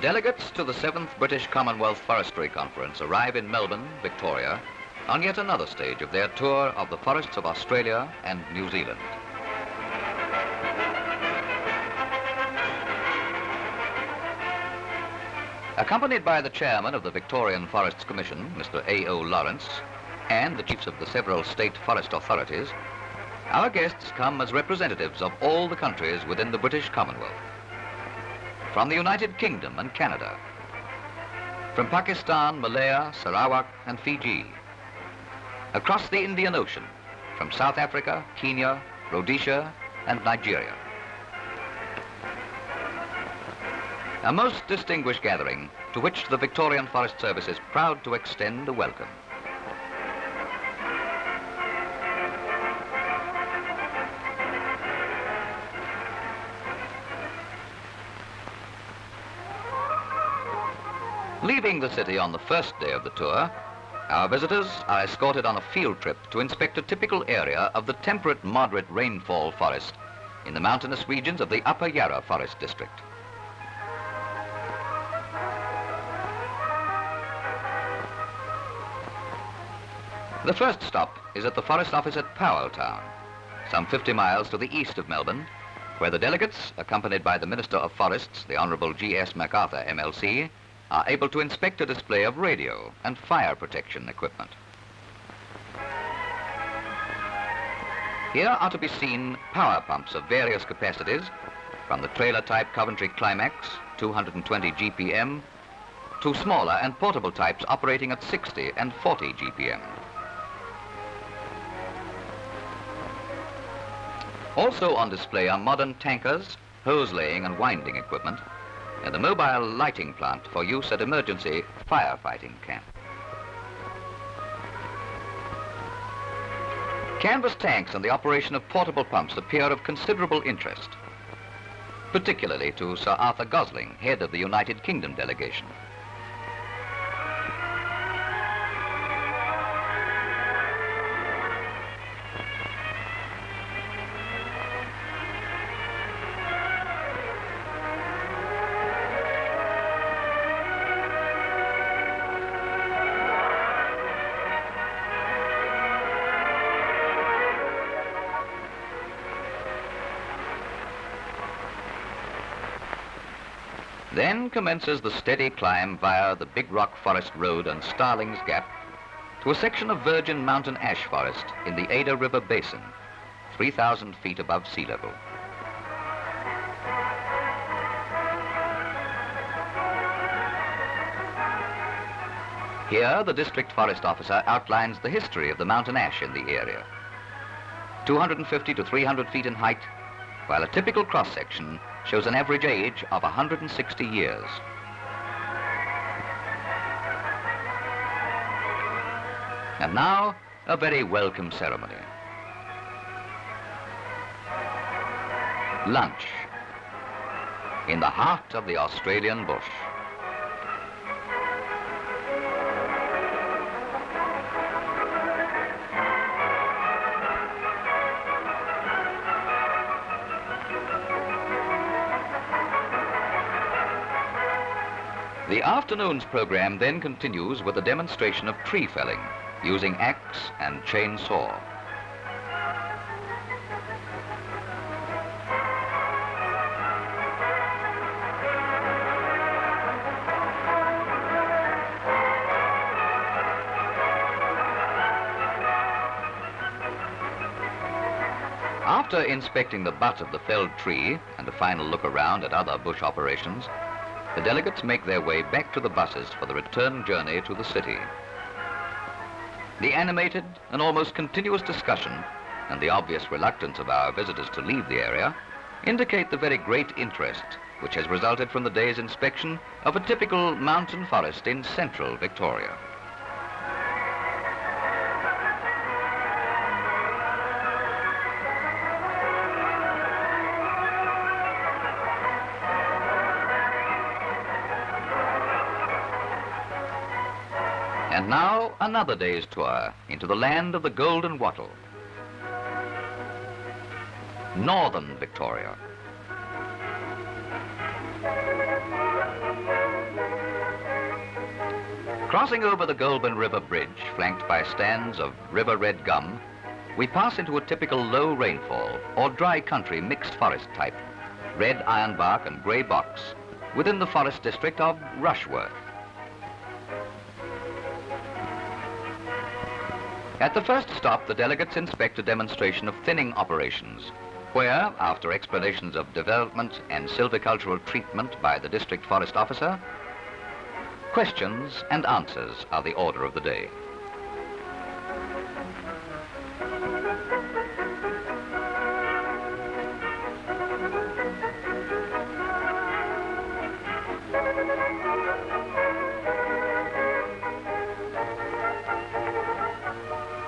Delegates to the 7th British Commonwealth Forestry Conference arrive in Melbourne, Victoria, on yet another stage of their tour of the forests of Australia and New Zealand. Accompanied by the chairman of the Victorian Forests Commission, Mr. A.O. Lawrence, and the chiefs of the several state forest authorities, our guests come as representatives of all the countries within the British Commonwealth. From the United Kingdom and Canada, from Pakistan, Malaya, Sarawak and Fiji, across the Indian Ocean, from South Africa, Kenya, Rhodesia and Nigeria. A most distinguished gathering to which the Victorian Forest Service is proud to extend a welcome. Leaving the city on the first day of the tour, our visitors are escorted on a field trip to inspect a typical area of the temperate moderate rainfall forest in the mountainous regions of the Upper Yarra Forest District. The first stop is at the Forest Office at Powelltown, some 50 miles to the east of Melbourne, where the delegates, accompanied by the Minister of Forests, the Honourable G.S. MacArthur, MLC, are able to inspect a display of radio and fire protection equipment. Here are to be seen power pumps of various capacities, from the trailer-type Coventry Climax, 220 GPM, to smaller and portable types operating at 60 and 40 GPM. Also on display are modern tankers, hose laying and winding equipment, and a mobile lighting plant for use at emergency firefighting camp. Canvas tanks and the operation of portable pumps appear of considerable interest, particularly to Sir Arthur Gosling, head of the United Kingdom delegation. Then commences the steady climb via the Big Rock Forest Road and Starling's Gap to a section of virgin mountain ash forest in the Ada River Basin, 3,000 feet above sea level. Here, the district forest officer outlines the history of the mountain ash in the area. 250 to 300 feet in height, while a typical cross-section shows an average age of 160 years. And now, a very welcome ceremony. Lunch in the heart of the Australian bush. The afternoon's program then continues with a demonstration of tree felling using axe and chainsaw. After inspecting the butt of the felled tree and a final look around at other bush operations, the delegates make their way back to the buses for the return journey to the city. The animated and almost continuous discussion and the obvious reluctance of our visitors to leave the area indicate the very great interest which has resulted from the day's inspection of a typical mountain forest in central Victoria. And now, another day's tour into the land of the golden wattle. Northern Victoria. Crossing over the Goulburn River Bridge, flanked by stands of river red gum, we pass into a typical low rainfall or dry country mixed forest type, red ironbark and grey box, within the forest district of Rushworth. At the first stop, the delegates inspect a demonstration of thinning operations, where, after explanations of development and silvicultural treatment by the district forest officer, questions and answers are the order of the day.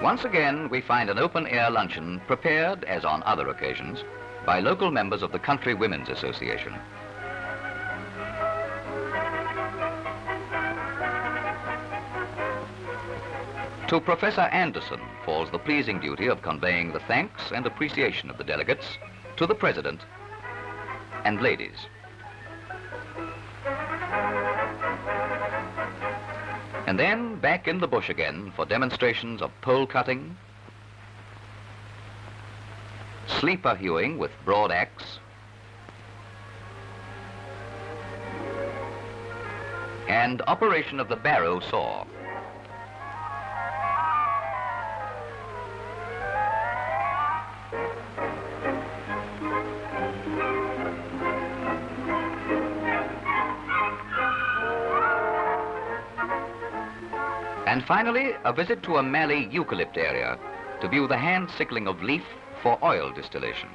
Once again, we find an open-air luncheon prepared, as on other occasions, by local members of the Country Women's Association. To Professor Anderson falls the pleasing duty of conveying the thanks and appreciation of the delegates to the President and ladies. And then back in the bush again for demonstrations of pole cutting, sleeper hewing with broad axe, and operation of the barrow saw. And finally, a visit to a mallee eucalypt area to view the hand sickling of leaf for oil distillation.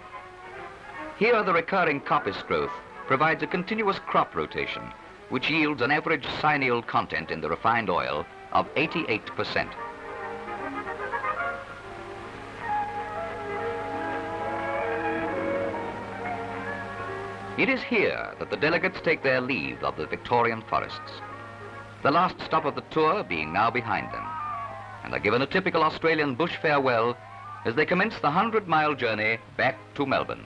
Here, the recurring coppice growth provides a continuous crop rotation, which yields an average sineal content in the refined oil of 88%. It is here that the delegates take their leave of the Victorian forests, the last stop of the tour being now behind them, and are given a typical Australian bush farewell as they commence the 100-mile journey back to Melbourne.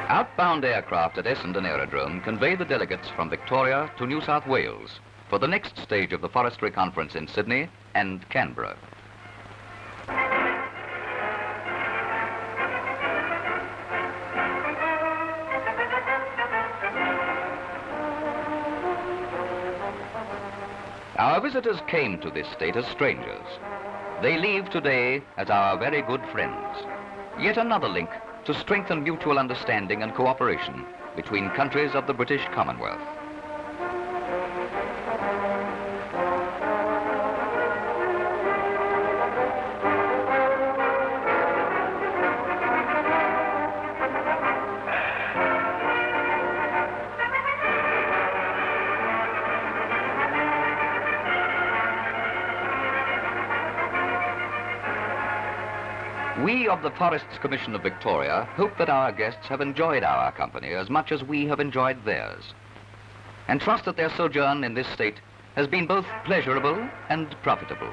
Outbound aircraft at Essendon Aerodrome convey the delegates from Victoria to New South Wales for the next stage of the Forestry Conference in Sydney and Canberra. Our visitors came to this state as strangers. They leave today as our very good friends. Yet another link to strengthen mutual understanding and cooperation between countries of the British Commonwealth. We of the Forests Commission of Victoria hope that our guests have enjoyed our company as much as we have enjoyed theirs, and trust that their sojourn in this state has been both pleasurable and profitable.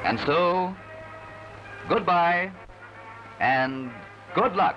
And so, goodbye and good luck.